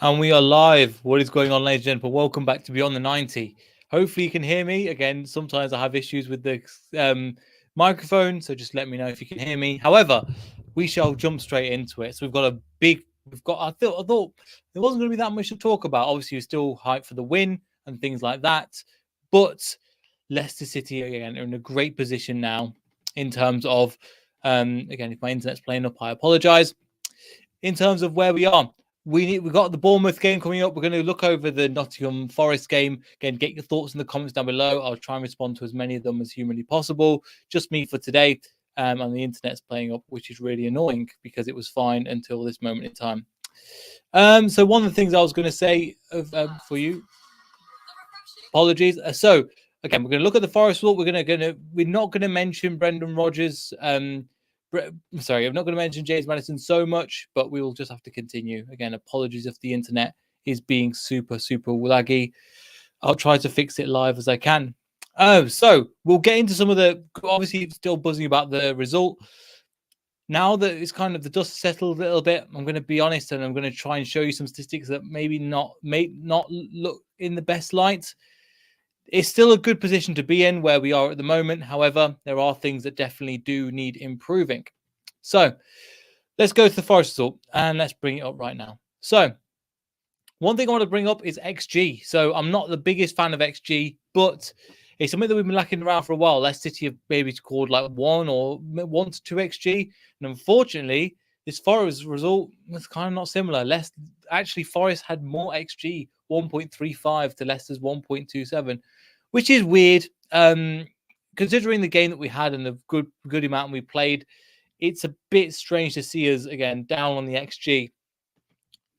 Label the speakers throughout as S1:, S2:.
S1: And we are live. What is going on, ladies and gentlemen? Welcome back to Beyond the 90. Hopefully you can hear me. Again, sometimes I have issues with the microphone, so just let me know if you can hear me. However, we shall jump straight into it. So I thought there wasn't going to be that much to talk about. Obviously, we're still hyped for the win and things like that. But Leicester City, again, are in a great position now in terms of, again, if my internet's playing up, I apologize. In terms of where we are, we've got the Bournemouth game coming up. We're going to look over the Nottingham Forest game. Again, get your thoughts in the comments down below. I'll try and respond to as many of them as humanly possible. Just me for today. And the internet's playing up, which is really annoying because it was fine until this moment in time. So one of the things I was going to say for you, apologies. So again, we're going to look at the Forest result. We're not going to mention Brendan Rodgers. Sorry, I'm not going to mention James Maddison so much, but we will just have to continue. Again, apologies if the internet is being super laggy. I'll try to fix it live as I can. So we'll get into some of the, obviously still buzzing about the result. Now that it's kind of the dust settled a little bit, I'm going to be honest and I'm going to try and show you some statistics that may not look in the best light. It's still a good position to be in where we are at the moment. However, there are things that definitely do need improving. So let's go to the Forest result and let's bring it up right now. So one thing I want to bring up is XG. So I'm not the biggest fan of XG, but it's something that we've been lacking around for a while. Leicester City have maybe scored like 1 to 2 XG. And unfortunately, this Forest result was kind of not similar. Forest had more XG, 1.35 to Leicester's 1.27, which is weird. Considering the game that we had and the good amount we played, it's a bit strange to see us, again, down on the XG,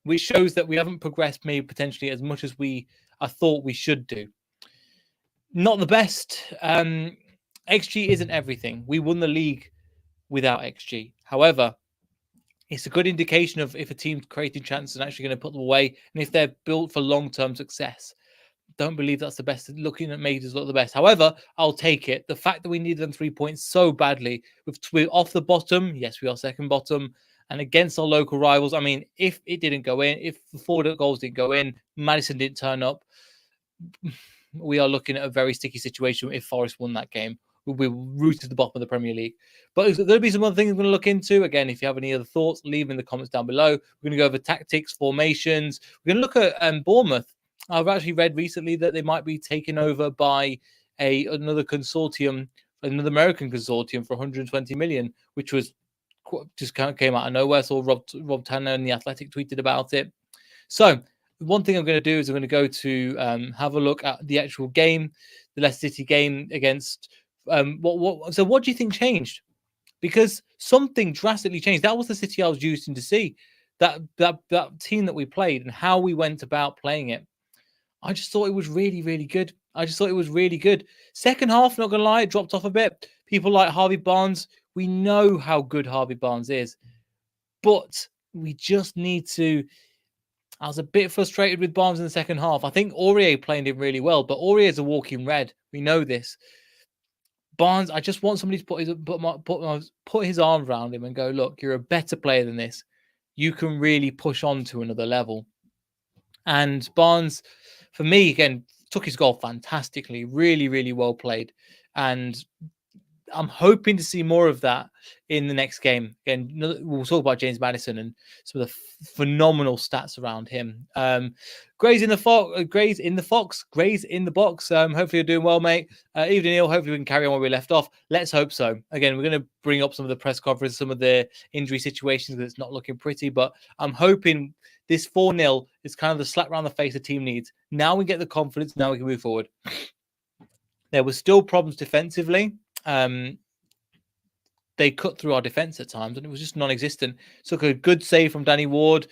S1: which shows that we haven't progressed maybe potentially as much as I thought we should do. Not the best. XG isn't everything. We won the league without XG. However, it's a good indication of if a team's creating chances and actually going to put them away, and if they're built for long-term success. Don't believe that's the best. Looking at made us look the best. However, I'll take it. The fact that we needed them 3 points so badly, we're off the bottom. Yes, we are second bottom, and against our local rivals. I mean, if it didn't go in, if the 4 goals didn't go in, Maddison didn't turn up, we are looking at a very sticky situation if Forest won that game. We're rooted to the bottom of the Premier League. But there's going to be some other things we're going to look into. Again, if you have any other thoughts, leave them in the comments down below. We're going to go over tactics, formations. We're going to look at Bournemouth. I've actually read recently that they might be taken over by another consortium, another American consortium for 120 million, which was just kind of came out of nowhere. So Rob Tanner and The Athletic tweeted about it. So one thing I'm going to do is I'm going to go to have a look at the actual game, the Leicester City game against. So what do you think changed? Because something drastically changed. That was the City I was used to see. That team that we played and how we went about playing it. I just thought it was really good. Second half, not going to lie, it dropped off a bit. People like Harvey Barnes, we know how good Harvey Barnes is. But we just need to... I was a bit frustrated with Barnes in the second half. I think Aurier played him really well, but Aurier is a walking red. We know this. Barnes, I just want somebody to put his arm around him and go, look, you're a better player than this. You can really push on to another level. And Barnes, for me, again, took his goal fantastically. Really well played. And I'm hoping to see more of that in the next game. Again, we'll talk about James Maddison and some of the phenomenal stats around him. Gray's in the box. Hopefully you're doing well, mate. Evening, Neil. Hopefully we can carry on where we left off. Let's hope so. Again, we're going to bring up some of the press conference, some of the injury situations because it's not looking pretty, but I'm hoping this 4-0 is kind of the slap around the face the team needs. Now we get the confidence. Now we can move forward. There were still problems defensively. They cut through our defence at times and it was just non-existent. So a good save from Danny Ward.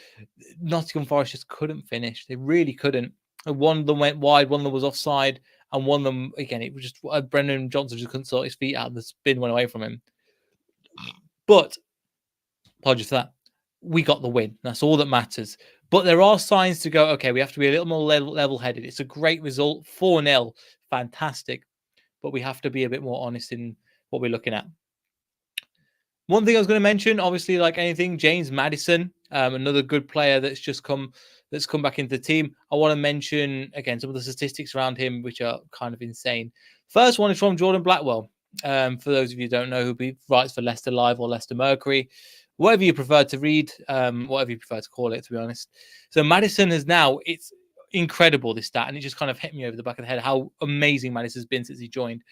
S1: Nottingham Forest just couldn't finish. They really couldn't. And one of them went wide, one of them was offside, and one of them, again, it was just Brendan Johnson just couldn't sort his feet out and the spin went away from him. But apologies for that. We got the win. That's all that matters. But there are signs to go, okay, we have to be a little more level-headed. It's a great result. 4-0. Fantastic. But we have to be a bit more honest in what we're looking at. One thing I was going to mention, obviously, like anything, James Maddison. another good player that's come back into the team. I want to mention again some of the statistics around him, which are kind of insane. First one is from Jordan Blackwell. For those of you who don't know, who writes for Leicester Live or Leicester Mercury, whatever you prefer to read, whatever you prefer to call it, to be honest. So Maddison has now, it's incredible, this stat, and it just kind of hit me over the back of the head how amazing Maddison's been since he joined.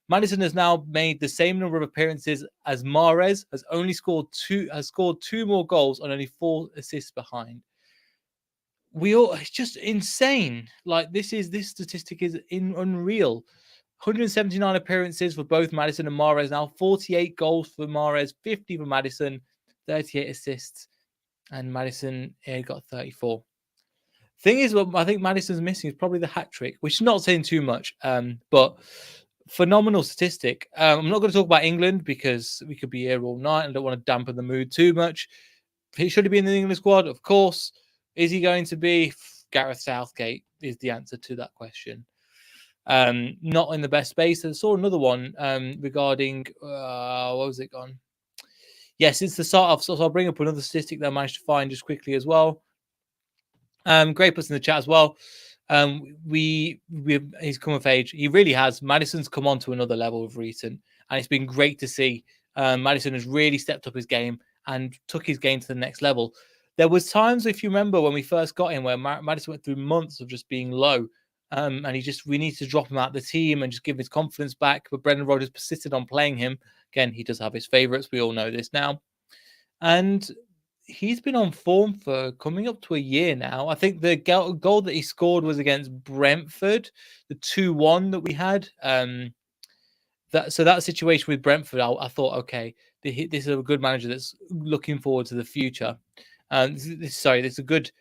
S1: Maddison has now made the same number of appearances as Mahrez, has scored 2 more goals on only 4 assists behind. It's just insane. Like this statistic is unreal. 179 appearances for both Maddison and Mahrez now, 48 goals for Mahrez, 50 for Maddison, 38 assists, and Maddison got 34. Thing is, what I think Maddison's missing is probably the hat trick, which is not saying too much, but phenomenal statistic. I'm not going to talk about England because we could be here all night and I don't want to dampen the mood too much. Should he be in the England squad? Of course. Is he going to be? Gareth Southgate is the answer to that question. Not in the best space. I saw another one regarding what was it gone? Yes, it's the start of. So I'll bring up another statistic that I managed to find just quickly as well. Great puts in the chat as well. He's come of age. He really has. Maddison's come on to another level of recent, and it's been great to see. Maddison has really stepped up his game and took his game to the next level. There was times, if you remember, when we first got him, where Maddison went through months of just being low. And we need to drop him out of the team and just give his confidence back. But Brendan Rodgers persisted on playing him. Again, he does have his favourites. We all know this now. And he's been on form for coming up to a year now. I think the goal that he scored was against Brentford, the 2-1 that we had. That situation with Brentford, I thought, okay, this is a good manager that's looking forward to the future. This is a good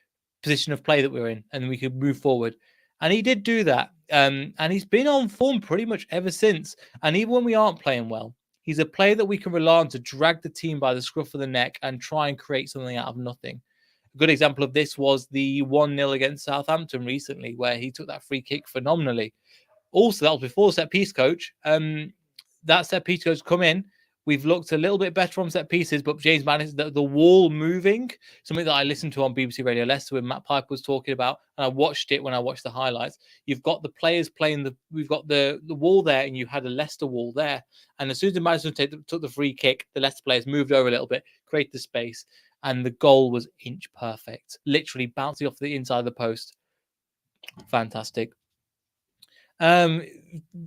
S1: position of play that we're in, and we could move forward. And he did do that. And he's been on form pretty much ever since. And even when we aren't playing well, he's a player that we can rely on to drag the team by the scruff of the neck and try and create something out of nothing. A good example of this was the 1-0 against Southampton recently, where he took that free kick phenomenally. Also, that was before set-piece coach. That set-piece coach come in. We've looked a little bit better on set pieces, but James Maddison, the wall moving, something that I listened to on BBC Radio Leicester when Matt Piper was talking about, and I watched it when I watched the highlights. You've got the players playing we've got the wall there, and you had a Leicester wall there. And as soon as Maddison took the free kick, the Leicester players moved over a little bit, created the space, and the goal was inch perfect, literally bouncing off the inside of the post. Fantastic.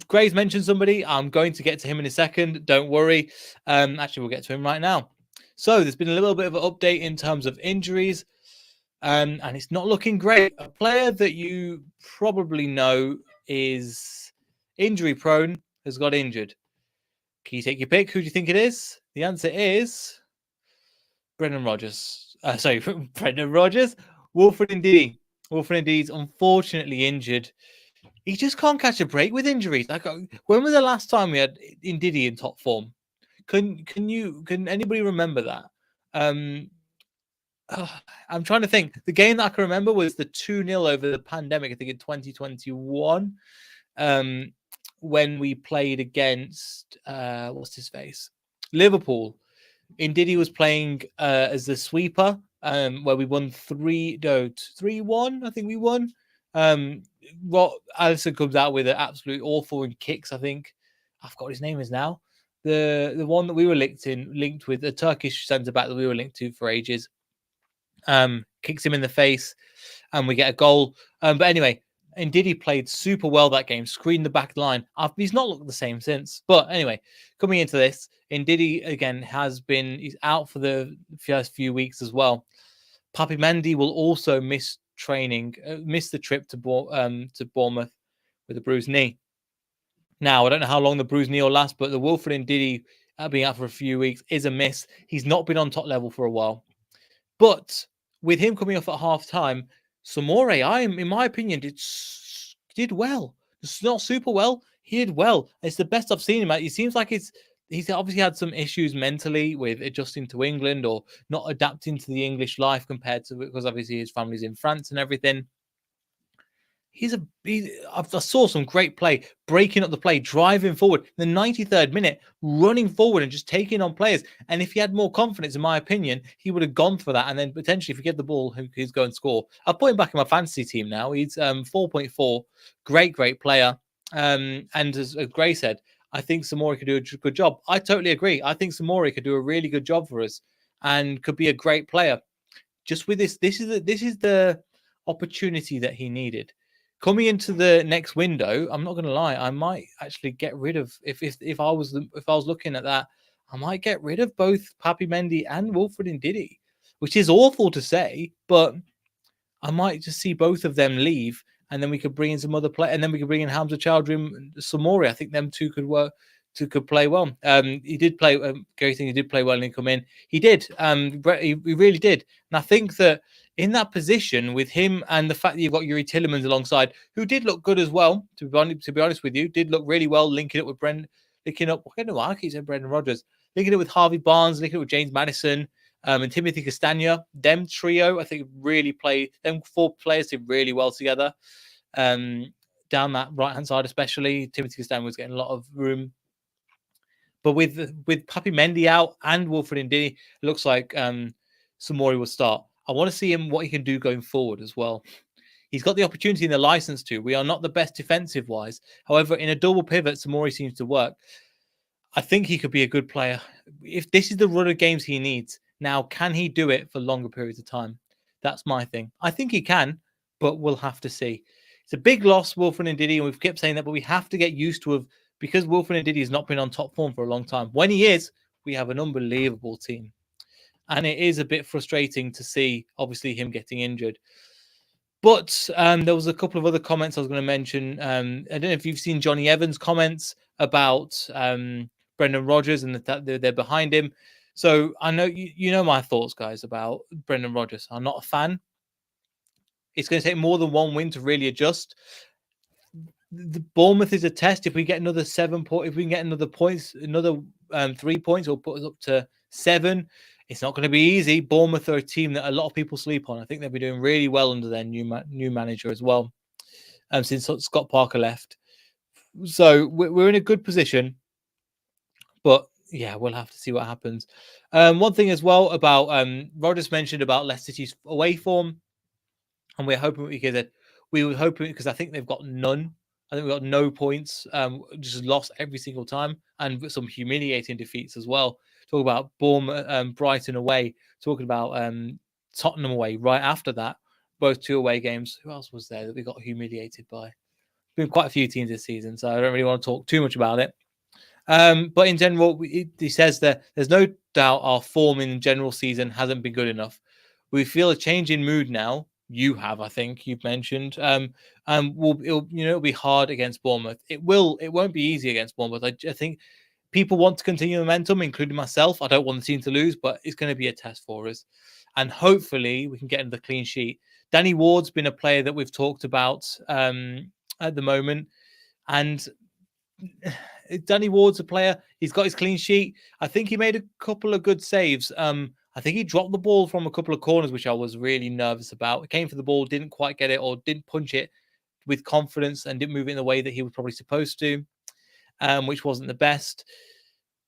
S1: Gray's mentioned somebody. I'm going to get to him in a second. Don't worry. Actually, we'll get to him right now. So there's been a little bit of an update in terms of injuries, and it's not looking great. A player that you probably know is injury prone has got injured. Can you take your pick? Who do you think it is? The answer is Brendan Rodgers. Brendan Rodgers. Wilfred Ndidi. Wilfred Ndidi's unfortunately injured. He just can't catch a break with injuries. Like, when was the last time we had Ndidi in top form? Can anybody remember that? I'm trying to think. The game that I can remember was the 2-0 over the pandemic, I think in 2021, when we played against what's his face? Liverpool. Ndidi was playing as the sweeper, where we won 3-1. I think we won. Alisson comes out with an absolute awful in kicks. I think I forgot what his name is now. The one that we were linked with, a Turkish centre back that we were linked to for ages. Kicks him in the face, and we get a goal. But anyway, Ndidi played super well that game. Screened the back line. He's not looked the same since. But anyway, coming into this, Ndidi again he's out for the first few weeks as well. Papi Mendy will also miss training, missed the trip to Bournemouth with a bruised knee. Now, I don't know how long the bruised knee will last, but the Wilfred Ndidi being out for a few weeks is a miss. He's not been on top level for a while. But with him coming off at half time, Samore, in my opinion, did well. It's not super well. He did well. It's the best I've seen him at. It seems like he's obviously had some issues mentally with adjusting to England or not adapting to the English life because obviously his family's in France and everything. I saw some great play, breaking up the play, driving forward, the 93rd minute, running forward and just taking on players. And if he had more confidence, in my opinion, he would have gone for that. And then potentially, if you get the ball, he's going to score. I'll put him back in my fantasy team now. He's 4.4, great player. And as Gray said, I think Samori could do a good job. I totally agree. I think Samori could do a really good job for us and could be a great player. Just with this is the opportunity that he needed. Coming into the next window, I'm not going to lie, I might actually get rid of if I was looking at that, I might get rid of both Papi Mendy and Wilfred Ndidi, which is awful to say, but I might just see both of them leave, and then we could bring in some other play, and then we could bring in Hamza Chowdhury and Samori. I think them two could work. Could play well. He did play. Gary think he did play well and he come in. He did. He really did. And I think that in that position with him and the fact that you've got Yuri Tillemans alongside, who did look good as well. To be honest with you, did look really well linking up with linking up. I don't know why I keep saying Brendan Rodgers, linking it with Harvey Barnes, linking it with James Maddison. And Timothy Castagna, them trio, I think really played. Them four players did really well together. Down that right hand side, especially Timothy Castagna was getting a lot of room. But with Papi Mendy out and Wilfred Ndidi, it looks like Samori will start. I want to see him what he can do going forward as well. He's got the opportunity and the license to. We are not the best defensive wise. However, in a double pivot, Samori seems to work. I think he could be a good player. If this is the run of games he needs, now can he do it for longer periods of time? That's my thing. I think he can, but we'll have to see. It's a big loss, Wilfred Ndidi, and we've kept saying that, but we have to get used to it because Wilfred Ndidi has not been on top form for a long time. When he is, we have an unbelievable team. And it is a bit frustrating to see, obviously, him getting injured. But there was a couple of other comments I was going to mention. I don't know if you've seen Johnny Evans' comments about Brendan Rodgers and that they're behind him. So I know you know my thoughts, guys, about Brendan Rodgers. I'm not a fan. It's going to take more than one win to really adjust. The Bournemouth is a test. If we get another 7 points, if we can get another 3 points, or put us up to 7. It's not going to be easy. Bournemouth are a team that a lot of people sleep on. I think they'll be doing really well under their new manager as well, since Scott Parker left. So we're in a good position, but yeah, we'll have to see what happens. One thing as well about Rodgers mentioned about Leicester City's away form, and we're hoping because I think they've got none. I think we've got no points. Just lost every single time, and some humiliating defeats as well. Talk about Bournemouth, Brighton away. Talking about Tottenham away right after that. Both 2 away games. Who else was there that we got humiliated by? Been quite a few teams this season, so I don't really want to talk too much about it. But in general, he says that there's no doubt our form in general season hasn't been good enough. We feel a change in mood now. You have, I think you've mentioned. It'll be hard against Bournemouth. It won't be easy against Bournemouth. I think people want to continue momentum, including myself. I don't want the team to lose, but it's going to be a test for us. And hopefully we can get into the clean sheet. Danny Ward's been a player that we've talked about at the moment. And Danny Ward's a player. He's got his clean sheet. I think he made a couple of good saves. I think he dropped the ball from a couple of corners, which I was really nervous about. He came for the ball, didn't quite get it, or didn't punch it with confidence and didn't move it in the way that he was probably supposed to, which wasn't the best.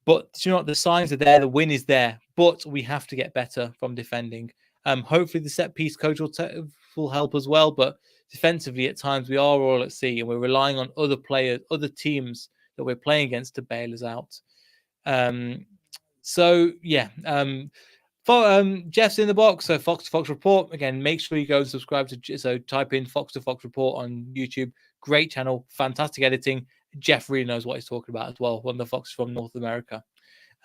S1: But you know what? The signs are there. The win is there. But we have to get better from defending. Hopefully the set piece coach will help as well. But defensively, at times, we are all at sea and we're relying on other players, other teams that we're playing against to bail us out. Jeff's in the box. So Fox to Fox Report. Again, make sure you go and subscribe to. So type in Fox to Fox Report on YouTube. Great channel, fantastic editing. Jeff really knows what he's talking about as well. One of the Foxes from North America.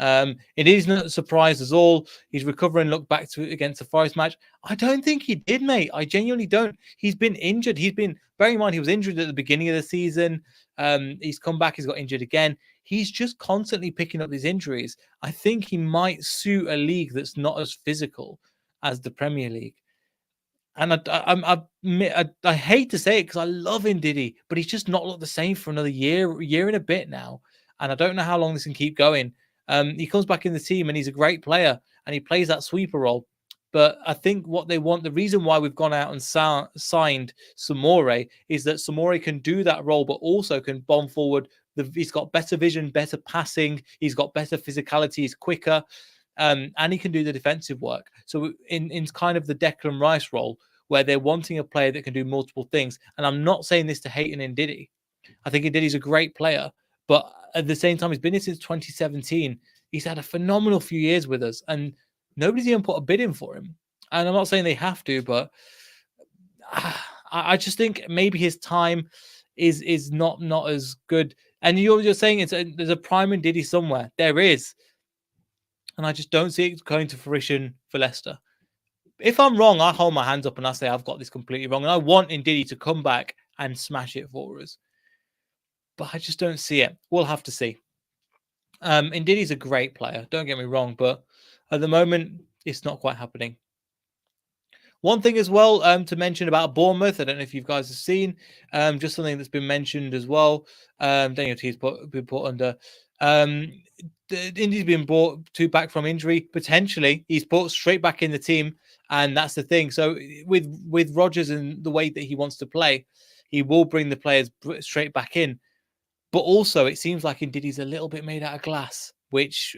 S1: It is not a surprise at all. He's recovering. Look back to against the Forest match. I don't think he did, mate. I genuinely don't. He's been injured. Bearing in mind he was injured at the beginning of the season. He's come back. He's got injured again. He's just constantly picking up these injuries. I think he might suit a league that's not as physical as the Premier League. And I hate to say it because I love Ndidi, but he's just not looked the same for another year and a bit now. And I don't know how long this can keep going. He comes back in the team and he's a great player and he plays that sweeper role. But I think what they want, the reason why we've gone out and signed Samore is that Samore can do that role, but also can bomb forward. He's got better vision, better passing. He's got better physicality. He's quicker, and he can do the defensive work. So in kind of the Declan Rice role, where they're wanting a player that can do multiple things. And I'm not saying this to hate Ndidi. I think Ndidi's a great player, but at the same time, he's been here since 2017. He's had a phenomenal few years with us, and nobody's even put a bid in for him. And I'm not saying they have to, but I just think maybe his time is not as good. And you're saying there's a prime Ndidi somewhere. There is, and I just don't see it going to fruition for Leicester. If I'm wrong, I hold my hands up and I say I've got this completely wrong, and I want Ndidi to come back and smash it for us. But I just don't see it. We'll have to see. Ndidi's a great player, don't get me wrong, but at the moment, it's not quite happening. One thing as well to mention about Bournemouth, I don't know if you guys have seen, just something that's been mentioned as well. Daniel T's been put under. Indy's been brought back from injury. Potentially, he's put straight back in the team, and that's the thing. So with Rodgers and the way that he wants to play, he will bring the players straight back in. But also, it seems like Ndidi's a little bit made out of glass, which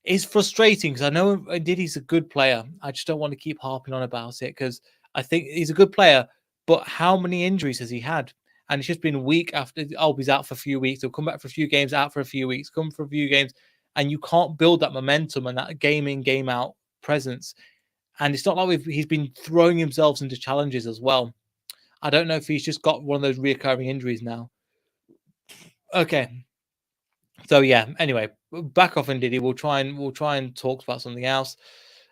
S1: is frustrating because I know Ndidi's a good player. I just don't want to keep harping on about it because I think he's a good player. But how many injuries has he had? And it's just been week after. Oh, he's out for a few weeks. He'll come back for a few games, out for a few weeks, come for a few games. And you can't build that momentum and that game in, game out presence. And it's not like he's been throwing himself into challenges as well. I don't know if he's just got one of those reoccurring injuries now. Okay. So yeah, anyway, back off Ndidi. We'll try and talk about something else.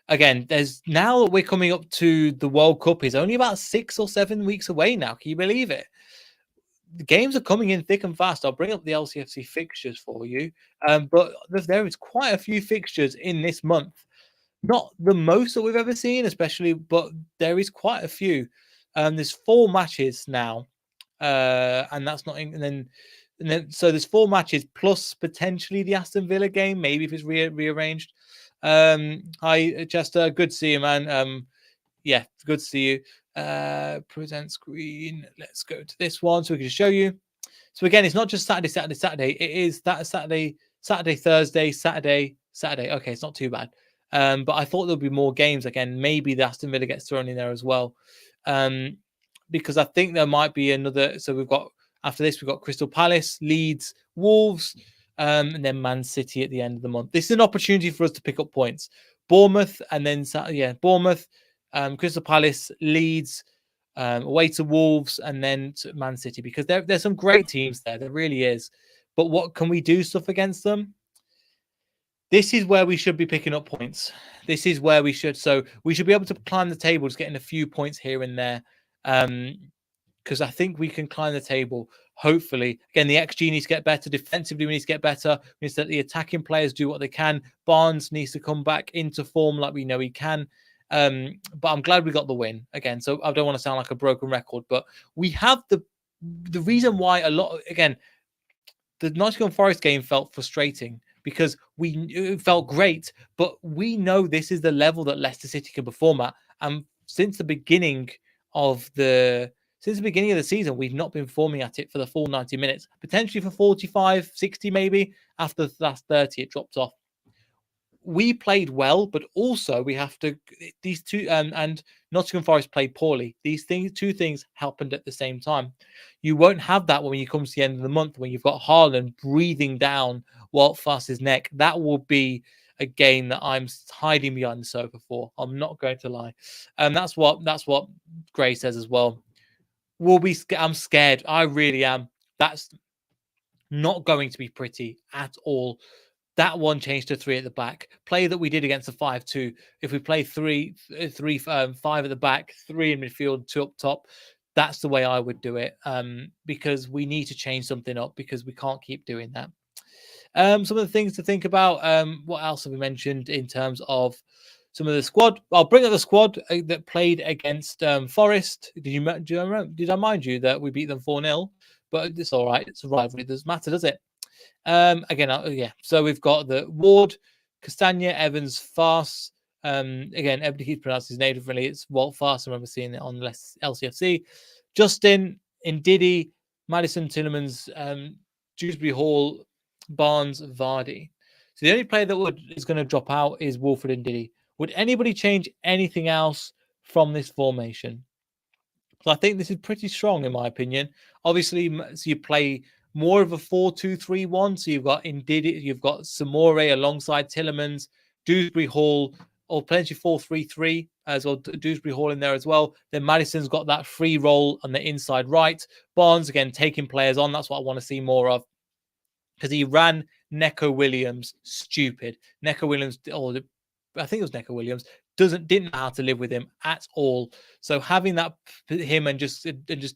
S1: Again, there's now that we're coming up to the World Cup is only about 6 or 7 weeks away now. Can you believe it? The games are coming in thick and fast. I'll bring up the LCFC fixtures for you. But there is quite a few fixtures in this month. Not the most that we've ever seen, especially, but there is quite a few. There's 4 matches now, and that's not. And then so there's 4 matches plus potentially the Aston Villa game, maybe if it's rearranged. Hi Chester, good to see you, man. Yeah, good to see you. Present screen. Let's go to this one so we can show you. So again, it's not just Saturday. It is that Saturday, Thursday, Saturday. Okay, it's not too bad. But I thought there'll be more games. Again, maybe the Aston Villa gets thrown in there as well. Because I think there might be another. So after this, we've got Crystal Palace, Leeds, Wolves, and then Man City at the end of the month. This is an opportunity for us to pick up points. Bournemouth, and then Bournemouth, Crystal Palace, Leeds, away to Wolves, and then to Man City, because there's some great teams there. There really is. But what can we do stuff against them? This is where we should be picking up points. This is where we should. So we should be able to climb the table, just getting a few points here and there. Because I think we can climb the table, hopefully. Again, the XG needs to get better. Defensively, we need to get better. We need to let the attacking players do what they can. Barnes needs to come back into form like we know he can. But I'm glad we got the win again. So I don't want to sound like a broken record, but we have the reason why the Nottingham Forest game felt frustrating because it felt great, but we know this is the level that Leicester City can perform at. And since the beginning of the season, we've not been performing at it for the full 90 minutes, potentially for 45, 60 maybe. After the last 30, it dropped off. We played well, but also we have to, these two, and Nottingham Forest played poorly. Two things happened at the same time. You won't have that when you come to the end of the month, when you've got Haaland breathing down Walt Foss's neck. That will be a game that I'm hiding behind the sofa for. I'm not going to lie. That's what Gray says as well. I'm scared. I really am. That's not going to be pretty at all. That one changed to 3 at the back. Play that we did against the 5-2. If we play 5 at the back, 3 in midfield, 2 up top, that's the way I would do it. Because we need to change something up because we can't keep doing that. Some of the things to think about. What else have we mentioned in terms of some of the squad? I'll bring up the squad that played against Forest. Did I mind you that we beat them 4-0? But it's all right. It's a rivalry. It doesn't matter, does it? So we've got the Ward, Castagna, Evans, Farce, Again, everybody keeps pronouncing his name differently. It's Walt Fast. I remember seeing it on LCFC. Justin, Ndidi, Madison, Tillemans, Dewsbury Hall, Barnes, Vardy. So the only player that is going to drop out is Wilfred Ndidi. Would anybody change anything else from this formation? So I think this is pretty strong, in my opinion. Obviously, so you play more of a 4-2-3-1. So you've got Ndidi, you've got Samore alongside Tillemans, Dewsbury Hall, or plenty 4-3-3 as well. Dewsbury Hall in there as well. Then Madison's got that free role on the inside right. Barnes, again, taking players on. That's what I want to see more of. Because he ran Neco Williams stupid. Neco Williams, or I think it was Neco Williams, didn't know how to live with him at all. So having that him and just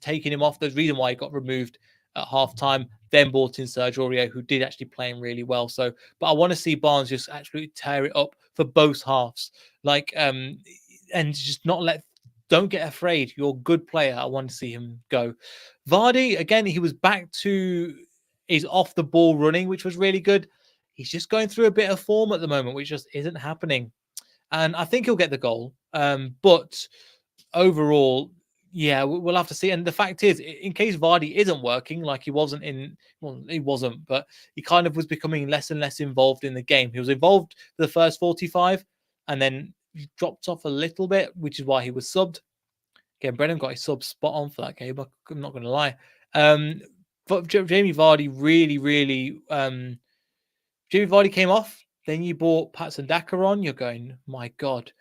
S1: taking him off, the reason why he got removed at halftime, then brought in Serge Aurier, who did actually play him really well. So, but I want to see Barnes just actually tear it up for both halves, and just don't get afraid. You're a good player. I want to see him go. Vardy, again, he was back to his off the ball running, which was really good. He's just going through a bit of form at the moment, which just isn't happening. And I think he'll get the goal. But overall, yeah, we'll have to see. And the fact is, in case Vardy isn't working, like he wasn't, but he kind of was becoming less and less involved in the game. He was involved for the first 45 and then he dropped off a little bit, which is why he was subbed. Again, Brennan got his sub spot on for that game. I'm not going to lie. But Jamie Vardy Jamie Vardy came off. Then you brought Patson Daka on. You're going, my God,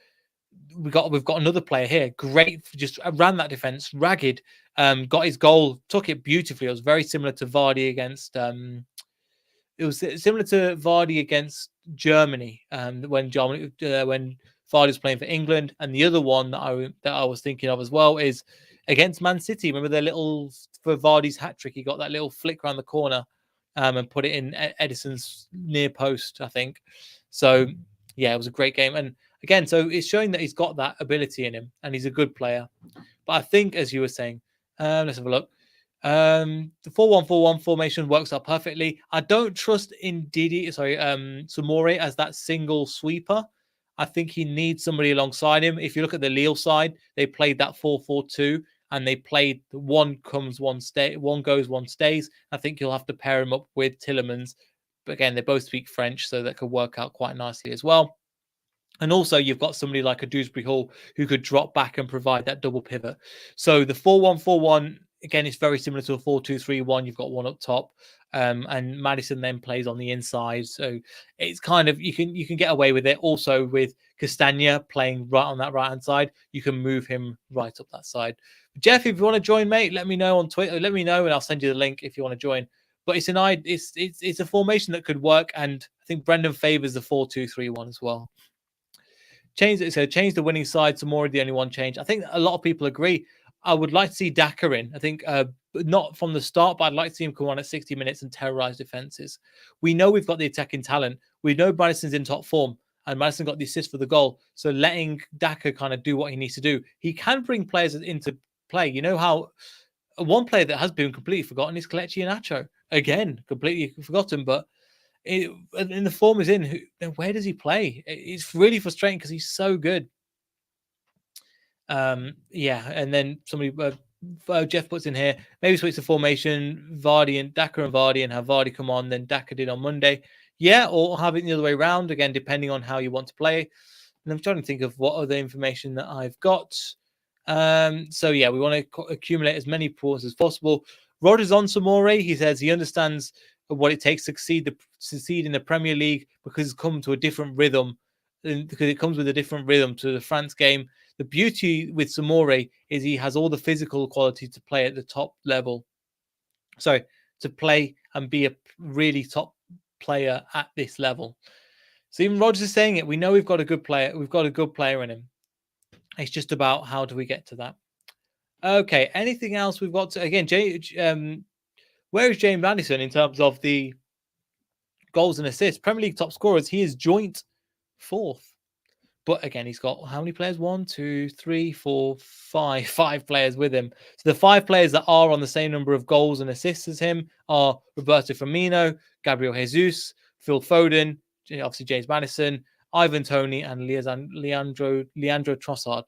S1: we've got another player here. Great, just ran that defense ragged. Got his goal, took it beautifully. It was very similar to Vardy against. It was similar to Vardy against Germany. When Vardy was playing for England, and the other one that I was thinking of as well is against Man City. Remember their little for Vardy's hat trick? He got that little flick around the corner. And put it in Edison's near post, I think. So, yeah, it was a great game. And again, so it's showing that he's got that ability in him and he's a good player. But I think, as you were saying, let's have a look. The 4-1-4-1 formation works out perfectly. I don't trust Samore as that single sweeper. I think he needs somebody alongside him. If you look at the Lille side, they played that 4-4-2. And they played one comes, one goes, one stays. I think you'll have to pair him up with Tillemans. But again, they both speak French, so that could work out quite nicely as well. And also, you've got somebody like a Dewsbury Hall who could drop back and provide that double pivot. So the 4-1-4-1, again, it's very similar to a 4-2-3-1. You've got one up top. And Madison then plays on the inside. So it's kind of, you can get away with it. Also with Castagna playing right on that right-hand side, you can move him right up that side. Jeff, if you want to join, mate, let me know on Twitter. Let me know and I'll send you the link if you want to join. But it's a formation that could work. And I think Brendan favors the 4-2-3-1 as well. Change the winning side. Samora, the only one change. I think a lot of people agree. I would like to see Daka in. I think not from the start, but I'd like to see him come on at 60 minutes and terrorize defenses. We know we've got the attacking talent. We know Madison's in top form, and Madison got the assist for the goal. So letting Daka kind of do what he needs to do. He can bring players into play. You know how one player that has been completely forgotten is Kelechi Iheanacho. Again, completely forgotten, but in the form he's in, where does he play? It's really frustrating because he's so good. Yeah, and then somebody Jeff puts in here, maybe switch the formation, Daka and Vardy, and have Vardy come on, then Daka did on Monday. Yeah, or have it the other way around, again, depending on how you want to play. And I'm trying to think of what other information that I've got. So yeah, we want to accumulate as many points as possible. Rod is on Samore. He says he understands what it takes to succeed in the Premier League because it's come to a different rhythm. Because it comes with a different rhythm to the France game. The beauty with Samore is he has all the physical quality to play at the top level. So to play and be a really top player at this level. So even Rogers is saying it. We know we've got a good player. We've got a good player in him. It's just about how do we get to that. Okay. Anything else we've got to, again, where is James Madison in terms of the goals and assists? Premier League top scorers. He is joint 4th. But again, he's got how many players? 1, 2, 3, 4, 5. 5 players with him. So the 5 players that are on the same number of goals and assists as him are Roberto Firmino, Gabriel Jesus, Phil Foden, obviously James Madison, Ivan Toney and Leandro Trossard.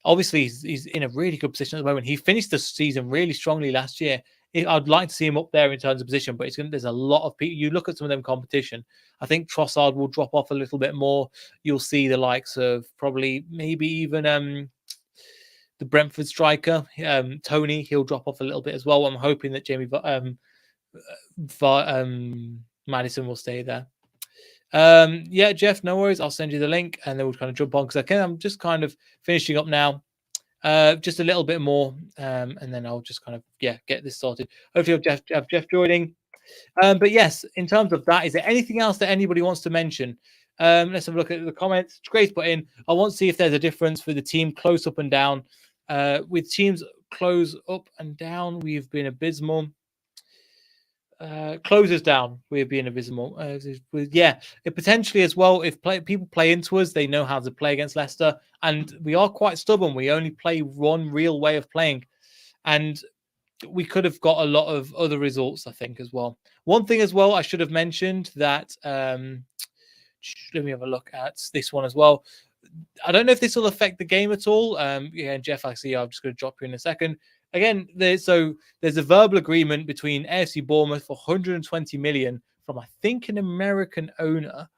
S1: Obviously, he's in a really good position at the moment. He finished the season really strongly last year. I'd like to see him up there in terms of position, but there's a lot of people. You look at some of them competition. I think Trossard will drop off a little bit more. You'll see the likes of probably maybe even the Brentford striker, Tony. He'll drop off a little bit as well. I'm hoping that Madison will stay there. Yeah, Jeff, no worries. I'll send you the link and then we'll kind of jump on because I'm just kind of finishing up now. Just a little bit more, and then I'll just kind of get this sorted. Hopefully, have Jeff joining. But yes, in terms of that, is there anything else that anybody wants to mention? Let's have a look at the comments. Grace put in, I want to see if there's a difference for the team close up and down. With teams close up and down, we've been abysmal. Closes down, we're being abysmal. Potentially as well. If people play into us, they know how to play against Leicester, and we are quite stubborn. We only play one real way of playing, and we could have got a lot of other results, I think, as well. One thing as well, I should have mentioned that. Let me have a look at this one as well. I don't know if this will affect the game at all. Jeff, I see. I'm just going to drop you in a second. Again, there's a verbal agreement between AFC Bournemouth for 120 million from, I think, an American owner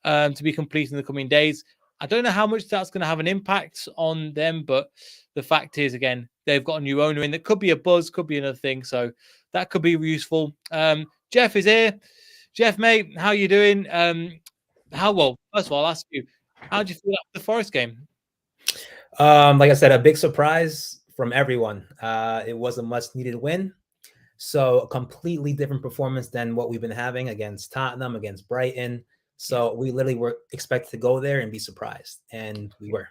S1: to be completed in the coming days. I don't know how much that's going to have an impact on them, but the fact is, again, they've got a new owner in. That could be a buzz, could be another thing. So that could be useful. Jeff is here. Jeff, mate, how you doing? First of all, I'll ask you, how did you feel after the Forest game?
S2: Like I said, a big surprise from everyone. It was a much-needed win. So a completely different performance than what we've been having against Tottenham, against Brighton. So we literally were expected to go there and be surprised. And we were.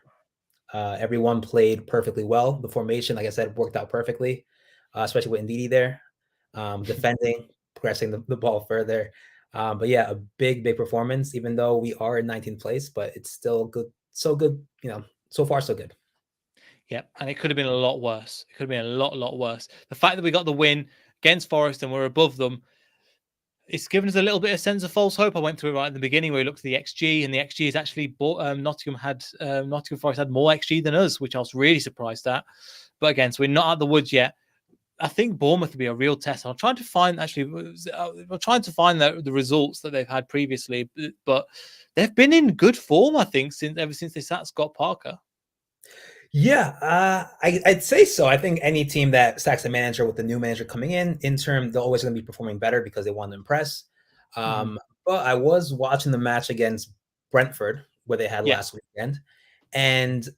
S2: Everyone played perfectly well. The formation, like I said, worked out perfectly, especially with Ndidi there. Defending, progressing the ball further. But yeah, a big performance, even though we are in 19th place, but it's still good. So good, so far so good.
S1: Yeah, and it could have been a lot worse. It could have been a lot worse. The fact that we got the win against Forest and we're above them, it's given us a little bit of sense of false hope. I went through it right at the beginning where we looked at the XG, and the XG is actually Nottingham Forest had more XG than us, which I was really surprised at. But again, so we're not out the woods yet. I think Bournemouth will be a real test. I'm trying to find the results that they've had previously, but they've been in good form, I think, ever since they sat Scott Parker.
S2: Yeah, I'd say so. I think any team that sacks a manager with the new manager coming in term, they're always going to be performing better because they want to impress. But I was watching the match against Brentford where they had last weekend, and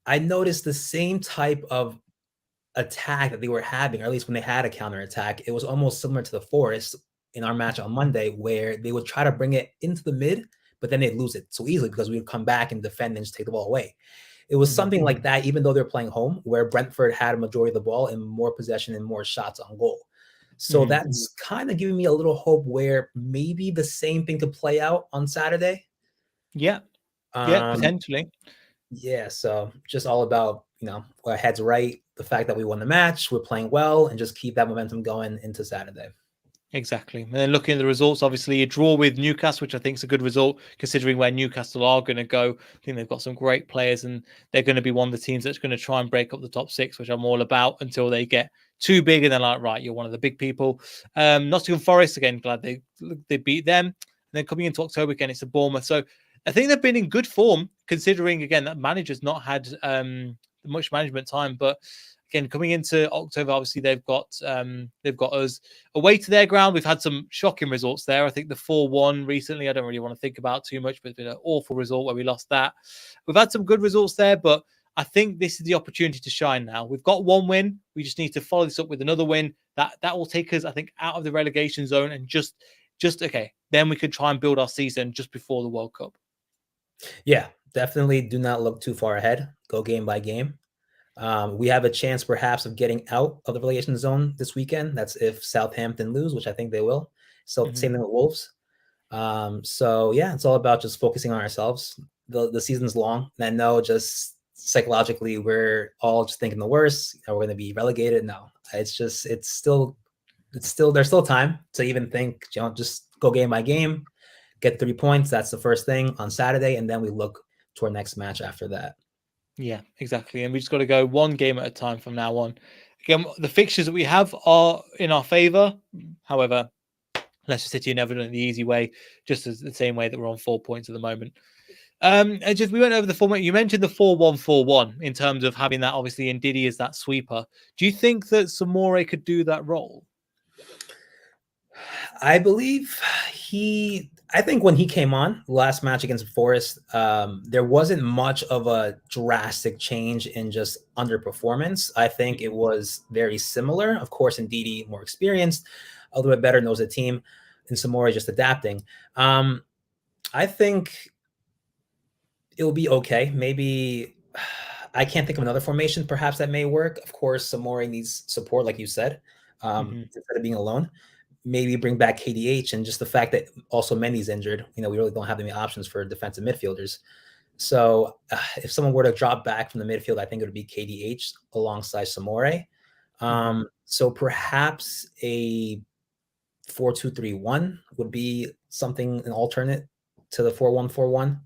S2: I noticed the same type of attack that they were having, or at least when they had a counter attack. It was almost similar to the Forest in our match on Monday, where they would try to bring it into the mid, but then they'd lose it so easily because we would come back and defend and just take the ball away. It was something like that, even though they're playing home, where Brentford had a majority of the ball and more possession and more shots on goal. So that's kind of giving me a little hope where maybe the same thing could play out on Saturday.
S1: Yeah, potentially.
S2: Yeah, so just all about, our heads right, the fact that we won the match, we're playing well, and just keep that momentum going into Saturday.
S1: Exactly. And then looking at the results, obviously a draw with Newcastle, which I think is a good result considering where Newcastle are going to go. I think they've got some great players and they're going to be one of the teams that's going to try and break up the top six, which I'm all about until they get too big and they're like, right, you're one of the big people. Nottingham Forest, again, glad they beat them. And then coming into October again, it's a Bournemouth. So I think they've been in good form considering, again, that manager's not had much management time, but again, coming into October, obviously they've got us away to their ground. We've had some shocking results there. I think the 4-1 recently, I don't really want to think about too much, but it's been an awful result where we lost that. We've had some good results there, but I think this is the opportunity to shine now. We've got one win. We just need to follow this up with another win. That will take us, I think, out of the relegation zone and just okay. Then we can try and build our season just before the World Cup.
S2: Yeah, definitely do not look too far ahead. Go game by game. We have a chance perhaps of getting out of the relegation zone this weekend. That's if Southampton lose, which I think they will. So same thing with Wolves. So yeah, it's all about just focusing on ourselves. The season's long, and I know just psychologically we're all just thinking the worst. We're going to be relegated. No, there's still time to even think. Just go game by game, get 3 points. That's the first thing on Saturday, and then we look to our next match after that.
S1: Yeah, exactly. And we just got to go one game at a time from now on. Again, the fixtures that we have are in our favour. However, Leicester City are never done it the easy way, just as the same way that we're on 4 points at the moment. And just we went over the format. You mentioned the 4-1-4-1 in terms of having that obviously Ndidi as that sweeper. Do you think that Samore could do that role?
S2: I believe I think when he came on last match against Forest, there wasn't much of a drastic change in just underperformance. I think it was very similar. Of course, Ndidi more experienced, a little bit better, knows the team, and Samora just adapting. I think it'll be okay. Maybe I can't think of another formation perhaps that may work. Of course, Samori needs support, like you said, instead of being alone. Maybe bring back KDH, and just the fact that also Mendy's injured, we really don't have any options for defensive midfielders. So if someone were to drop back from the midfield, I think it would be KDH alongside Samore. So perhaps a 4-2-3-1 would be something, an alternate to the 4-1-4-1.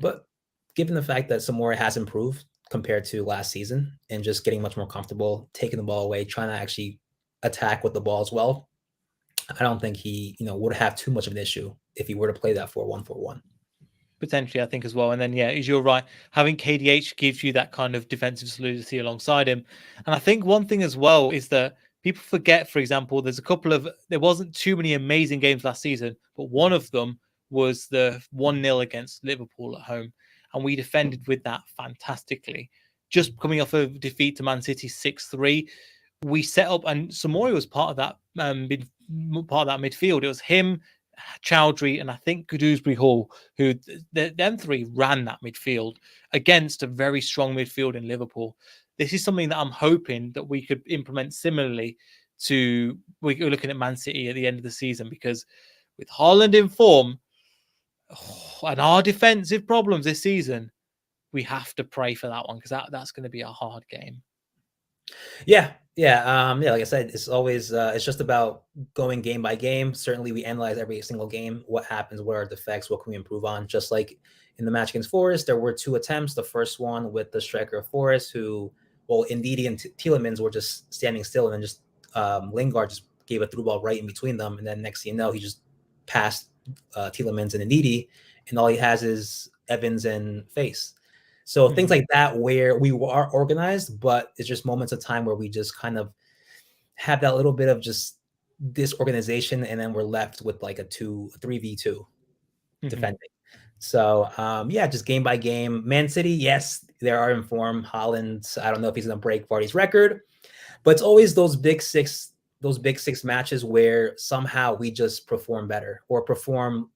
S2: But given the fact that Samora has improved compared to last season and just getting much more comfortable, taking the ball away, trying to actually attack with the ball as well, I don't think he, would have too much of an issue if he were to play that 4-1-4-1.
S1: Potentially, I think as well. And then, yeah, you're right. Having KDH gives you that kind of defensive solidity alongside him. And I think one thing as well is that people forget, for example, there wasn't too many amazing games last season, but one of them was the 1-0 against Liverpool at home. And we defended with that fantastically. Just coming off a defeat to Man City 6-3, we set up, and Samori was part of that midfield. It was him, Chowdhury, and I think Dewsbury Hall, who them three ran that midfield against a very strong midfield in Liverpool. This is something that I'm hoping that we could implement similarly to we're looking at Man City at the end of the season, because with Haaland in form and our defensive problems this season, we have to pray for that one, because that's going to be a hard game.
S2: Yeah. Like I said, it's always it's just about going game by game. Certainly, we analyze every single game. What happens? What are the defects? What can we improve on? Just like in the match against Forest, there were 2 attempts. The first one with the striker of Forest, Ndidi and Tielemans were just standing still, and then just Lingard just gave a through ball right in between them, and then next thing you know, he just passed Tielemans and Ndidi, and all he has is Evans and Face. So things like that, where we are organized, but it's just moments of time where we just kind of have that little bit of just disorganization, and then we're left with like a 3v2 defending. So just game by game. Man City, yes, they are in form. Haaland, I don't know if he's going to break Vardy's record, but it's always those big six matches where somehow we just perform better, or perform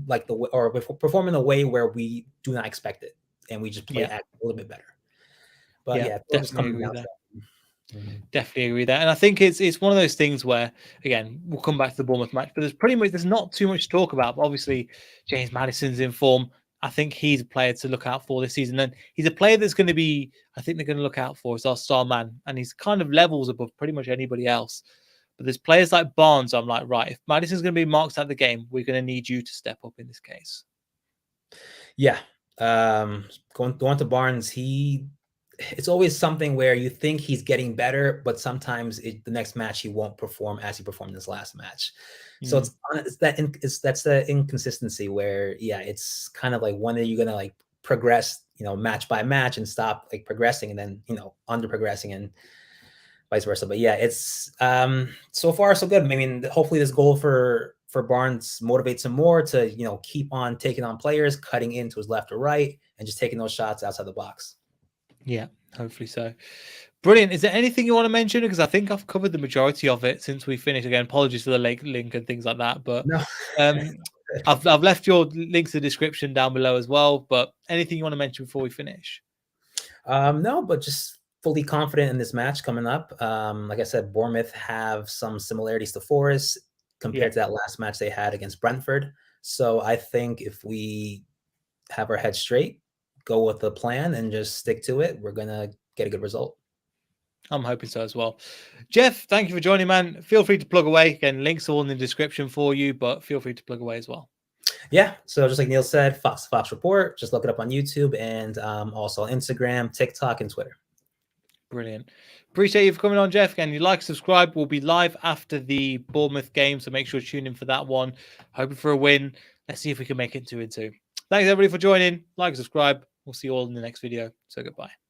S2: perform in a way where we do not expect it, and we just play a little bit better. But
S1: definitely agree with that. Definitely agree with that. And I think it's one of those things where, again, we'll come back to the Bournemouth match, but there's not too much to talk about. But obviously, James Maddison's in form. I think he's a player to look out for this season. And he's a player that's going to be, I think they're going to look out for as our star man. And he's kind of levels above pretty much anybody else. But there's players like Barnes. I'm like, right, if Maddison's going to be marked out the game, we're going to need you to step up in this case.
S2: Yeah. Going to Barnes, it's always something where you think he's getting better, but sometimes the next match he won't perform as he performed in his last match. So that's the inconsistency where, it's kind of like, when are you going to like progress, match by match, and stop like progressing, and then, under progressing, and vice versa. But it's so far so good. I mean, hopefully this goal for Barnes motivates him more to, keep on taking on players, cutting into his left or right, and just taking those shots outside the box.
S1: Yeah, hopefully so. Brilliant. Is there anything you want to mention? Because I think I've covered the majority of it since we finished. Again, apologies for the link and things like that. But
S2: no.
S1: I've left your links in the description down below as well. But anything you want to mention before we finish?
S2: No, but just fully confident in this match coming up. Like I said, Bournemouth have some similarities to Forest compared to that last match they had against Brentford. So I think if we have our heads straight, go with the plan, and just stick to it, we're going to get a good result.
S1: I'm hoping so as well. Jeff, thank you for joining, man. Feel free to plug away. Again, links are all in the description for you, but feel free to plug away as well.
S2: Yeah. So just like Neil said, Fox Report. Just look it up on YouTube and also on Instagram, TikTok, and Twitter.
S1: Brilliant. Appreciate you for coming on, Jeff. Again, you like, subscribe. We'll be live after the Bournemouth game, so make sure to tune in for that one. Hoping for a win. Let's see if we can make it 2-2. Thanks, everybody, for joining. Like, subscribe. We'll see you all in the next video. So goodbye.